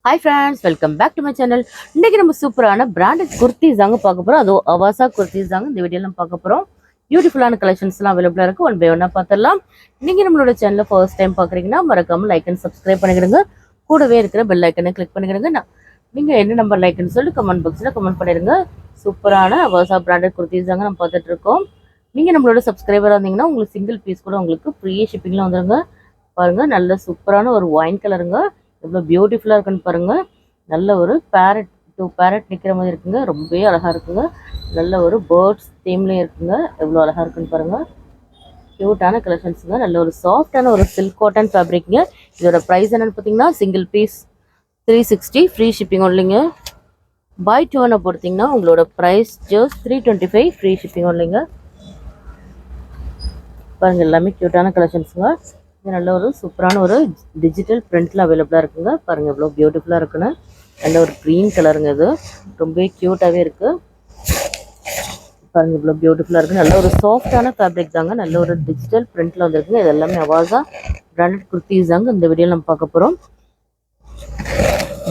Hi friends, welcome back to my channel. இன்றைக்கி நம்ம சூப்பரான பிராண்டட் குர்த்திஸ் தாங்க பார்க்க போகிறோம். அதுவும் அவாசா குர்த்திஸ் தாங்க இந்த வீடியோலாம் பார்க்க போகிறோம். பியூட்டிஃபுல்லான கலெக்ஷன்ஸ்லாம் அவைலபிளாக இருக்குது. ஒன் பை ஒன்னாக பார்த்துடலாம். நீங்கள் நம்மளோட சேனலில் ஃபர்ஸ்ட் டைம் பார்க்குறீங்கன்னா மறக்காமல் லைக் அண்ட் சப்ஸ்கிரைப் பண்ணிக்கிடுங்க. கூடவே இருக்கிற பெல் ஐக்கனை கிளிக் பண்ணிக்கிடுங்க. நீங்கள் என்ன நம்பர் லைக்குன்னு சொல்லி கமெண்ட் பாக்ஸில் கமெண்ட் பண்ணிடுங்க. சூப்பரான அவாசா பிராண்டட் குர்த்திஸ் தாங்க நம்ம பார்த்துட்டு இருக்கோம். நீங்கள் நம்மளோட சப்ஸ்கிரைபராக இருந்தீங்கன்னா உங்களுக்கு சிங்கிள் பீஸ் கூட உங்களுக்கு ஃப்ரீ ஷிப்பிங்கில் வந்துடுங்க. பாருங்கள், நல்ல சூப்பரான ஒரு ஒயின் கலருங்க. எவ்வளோ பியூட்டிஃபுல்லாக இருக்குன்னு பாருங்கள். நல்ல ஒரு பேரட் நிற்கிற மாதிரி இருக்குங்க. ரொம்பவே அழகாக இருக்குங்க. நல்ல ஒரு பேர்ட்ஸ் தீம்லேயும் இருக்குங்க. எவ்வளோ அழகாக இருக்குன்னு பாருங்கள். க்யூட்டான கலெக்ஷன்ஸுங்க. நல்ல ஒரு சாஃப்டான ஒரு சில்க் காட்டன் ஃபேப்ரிக்ங்க. இதோட ப்ரைஸ் என்னென்னு பார்த்தீங்கன்னா சிங்கிள் பீஸ் 360 ஃப்ரீ ஷிப்பிங் இல்லைங்க. பை 2 போட்டிங்கன்னா உங்களோட ப்ரைஸ் ஜஸ்ட் 325 ஃப்ரீ ஷிப்பிங் இல்லைங்க. பாருங்கள், எல்லாமே க்யூட்டான கலெக்ஷன்ஸுங்க. இது நல்ல ஒரு சூப்பரான ஒரு டிஜிட்டல் பிரிண்ட்டில் அவைலபிளாக இருக்குங்க. பாருங்கள் எவ்வளோ பியூட்டிஃபுல்லாக இருக்குன்னு. நல்ல ஒரு க்ரீன் கலருங்க. இது ரொம்பவே க்யூட்டாகவே இருக்குது. பாருங்கள் எவ்வளோ பியூட்டிஃபுல்லாக இருக்குது. நல்ல ஒரு சாஃப்டான ஃபேப்ரிக் தாங்க. நல்ல ஒரு டிஜிட்டல் பிரிண்ட்டில் வந்துருக்குங்க. இது எல்லாமே அவாசா பிராண்டட் குர்த்திஸ் தாங்க இந்த வீடியோவில் நம்ம பார்க்க போகிறோம்.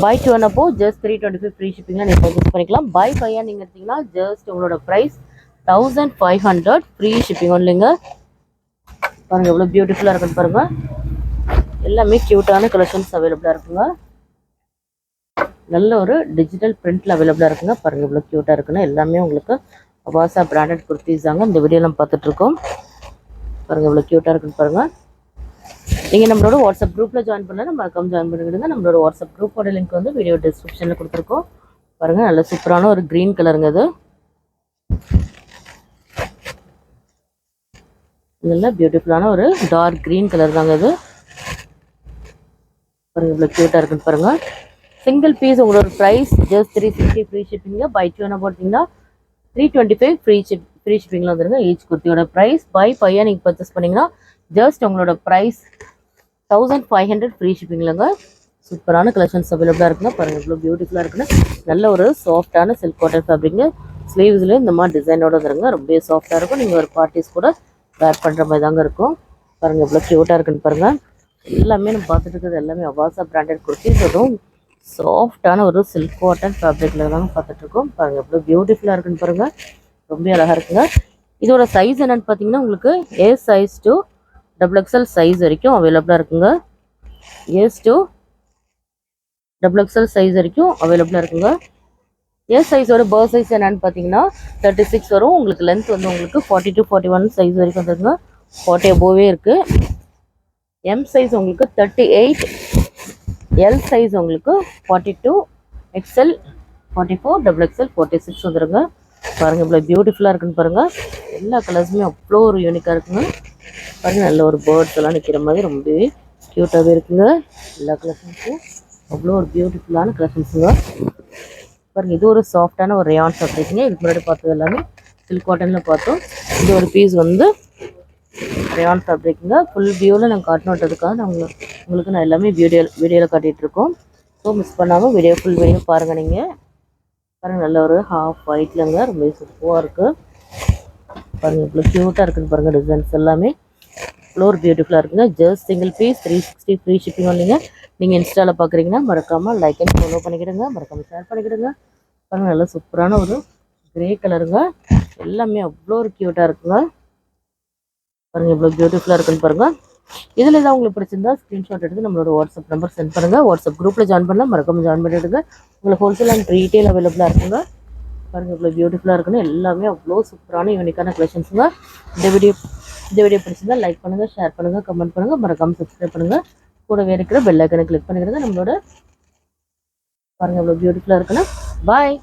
பை 2 அப்போ ஜஸ்ட் 325 ஃப்ரீ ஷிப்பிங்கில் நீங்கள் பர்ச்சேஸ் பண்ணிக்கலாம். பை பையாக நீங்கள் எடுத்தீங்கன்னா ஜஸ்ட் உங்களோட ப்ரைஸ் 1500 ஃப்ரீ ஷிப்பிங் இல்லைங்க. பாருங்கள் எவ்வளோ பியூட்டிஃபுல்லாக இருக்குன்னு பாருங்கள். எல்லாமே க்யூட்டான கலெக்ஷன்ஸ் அவைலபிளாக இருக்குங்க. நல்ல ஒரு டிஜிட்டல் பிரிண்ட்டில் அவைலபிளாக இருக்குங்க. பாருங்கள் எவ்வளோ க்யூட்டாக இருக்குன்னு. எல்லாமே உங்களுக்கு அவாசா பிராண்டட் குர்த்திஸ் தாங்க இந்த வீடியோ நம்ம பார்த்துட்ருக்கோம். பாருங்கள் எவ்வளோ க்யூட்டாக இருக்குன்னு பாருங்கள். நீங்கள் நம்மளோட வாட்ஸ்அப் குரூப்பில் ஜாயின் பண்ணலாம். நம்ம மறக்காம ஜாயின் பண்ணிவிடுங்க. நம்மளோட வாட்ஸ்அப் குரூப்போட லிங்க் வந்து வீடியோ டிஸ்கிரிப்ஷனில் கொடுத்துருக்கோம். பாருங்கள் நல்ல சூப்பரான ஒரு க்ரீன் கலருங்க. இது இதெல்லாம் பியூட்டிஃபுல்லான ஒரு டார்க் க்ரீன் கலர் தாங்க. இது பாருங்கள் இவ்வளோ க்யூட்டாக இருக்குன்னு பாருங்கள். சிங்கிள் பீஸ் உங்களோட ப்ரைஸ் ஜஸ்ட் 360 ஃப்ரீ ஷிப்பிங்க. பை 2 போட்டிங்கன்னா 325 ஃப்ரீ ஷிப்பிங்கில் வந்துருங்க. ஈச் குர்த்தியோட ப்ரைஸ் பை பையாக நீங்கள் பர்ச்சேஸ் பண்ணிங்கன்னா ஜஸ்ட் உங்களோட ப்ரைஸ் 1500 ஃப்ரீ ஷிப்பிங்லங்க. சூப்பரான கலெக்ஷன்ஸ் அவைலபிளாக இருக்குங்க. பாருங்கள் இவ்வளோ பியூட்டிஃபுல்லாக இருக்குன்னு. நல்ல ஒரு சாஃப்டான சில்க் காட்டன் ஃபேப்ரிக்ங்க. ஸ்லீவ்ஸ்லேயும் இந்த மாதிரி டிசைனோட வந்துருங்க. ரொம்ப சாஃப்டாக இருக்கும். நீங்கள் ஒரு பார்ட்டிஸ் கூட வேர் பண்ணுற மாதிரி தாங்க இருக்கும். பாருங்கள் எவ்வளோ க்யூட்டாக இருக்குன்னு பாருங்கள். எல்லாமே நம்ம பார்த்துட்டு இருக்கிறது எல்லாமே அவாசா பிராண்டட் குர்த்திஸ். அதுவும் சாஃப்டான ஒரு சில்க் காட்டன் ஃபேப்ரிக்கில் தாங்க பார்த்துட்ருக்கோம். பாருங்கள் எவ்வளோ பியூட்டிஃபுல்லாக இருக்குன்னு பாருங்கள். ரொம்ப அழகாக இருக்குங்க. இதோட சைஸ் என்னென்னு பார்த்தீங்கன்னா உங்களுக்கு ஏ சைஸ் டு XXL சைஸ் வரைக்கும் அவைலபிளாக இருக்குங்க. ஏஸ் டு XXL சைஸ் வரைக்கும் அவைலபிளாக இருக்குங்க. ஏ சைஸோட பர் சைஸ் என்னென்னு பார்த்தீங்கன்னா 36 வரும். உங்களுக்கு லென்த் வந்து உங்களுக்கு 40 to 41 சைஸ் வரைக்கும் வந்துருங்க. 40 அபோவே இருக்குது. எம் சைஸ் உங்களுக்கு 38, எல் சைஸ் உங்களுக்கு 42, XL 44, XXL 46 வந்துருங்க. பாருங்கள் இவ்வளோ பியூட்டிஃபுல்லாக இருக்குன்னு பாருங்கள். எல்லா கலர்ஸுமே அவ்வளோ ஒரு யூனிக்காக இருக்குங்க. பாருங்கள் நல்ல ஒரு பேர்ட்ஸ் எல்லாம் நிற்கிற மாதிரி ரொம்பவே க்யூட்டாகவே இருக்குங்க. எல்லா கலெக்ஷன்ஸும் அவ்வளோ ஒரு பியூட்டிஃபுல்லான கலெக்ஷன்ஸுங்க. பாருங்கள் இது ஒரு சாஃப்டான ஒரு ரேயான் ஃபேப்ரிக்ங்க. இதுக்கு முன்னாடி பார்த்தது எல்லாமே சில்க் காட்டனில் பார்த்தோம். இது ஒரு பீஸ் வந்து ரேயான் ஃபேப்ரிக்ங்க. ஃபுல் வியூவில் நாங்கள் காட்டணுன்றதுக்காக உங்களுக்கு நான் எல்லாமே வீடியோவில் காட்டிகிட்ருக்கோம். ஸோ மிஸ் பண்ணாமல் ஃபுல் வீடியோ பாருங்கள். நீங்கள் பாருங்கள் நல்ல ஒரு ஹாஃப் ஒயிட்லங்க. ரொம்ப சூப்பராக இருக்குது. பாருங்கள் இவ்வளோ க்யூட்டாக இருக்குன்னு பாருங்கள். டிசைன்ஸ் எல்லாமே ஃப்ளோர் பியூட்டிஃபுல்லாக இருக்குங்க. Just single piece 360 free shipping இல்லைங்க. நீங்கள் இன்ஸ்டாவில் பார்க்குறீங்கன்னா மறக்காமல் லைக் அண்ட் ஃபாலோ பண்ணிக்கிடுங்க. மறக்காமல் ஷேர் பண்ணிக்கிடுங்க. பாருங்கள் நல்லா சூப்பரான ஒரு கிரே கலருங்க. எல்லாமே அவ்வளோ ஒரு க்யூட்டாக இருக்குங்க. பாருங்கள் இவ்வளோ பியூட்டிஃபுல்லாக இருக்குன்னு பாருங்கள். இதில் ஏதாவது உங்களுக்கு பிடிச்சிருந்தா ஸ்க்ரீன்ஷாட் எடுத்து நம்மளோட வாட்ஸ்அப் நம்பர் சென்ட் பண்ணுங்கள். வாட்ஸ்அப் குரூப்பில் ஜாயின் பண்ணலாம். மறக்காமல் ஜாயின் பண்ணிவிடுங்க. உங்களுக்கு ஹோல்சேல் அண்ட் ரீட்டெயில் அவைலபிளாக இருக்குங்க. பாருங்கள் இவ்வளோ பியூட்டிஃபுல்லாக இருக்குன்னு. எல்லாமே அவ்வளோ சூப்பரான யூனிக்கான கலெக்ஷன்ஸுங்க. இந்த வீடியோ பிடிச்சிருந்தா லைக் பண்ணுங்கள், ஷேர் பண்ணுங்கள், கமெண்ட் பண்ணுங்கள். மறக்காமல் சப்ஸ்கிரைப் பண்ணுங்கள். கூடவே இருக்கிற பெல் ஐக்கனை கிளிக் பண்ணிக்கிறத நம்மளோட பாருங்கள் இவ்வளோ பியூட்டிஃபுல்லாக இருக்குன்னு. பாய்.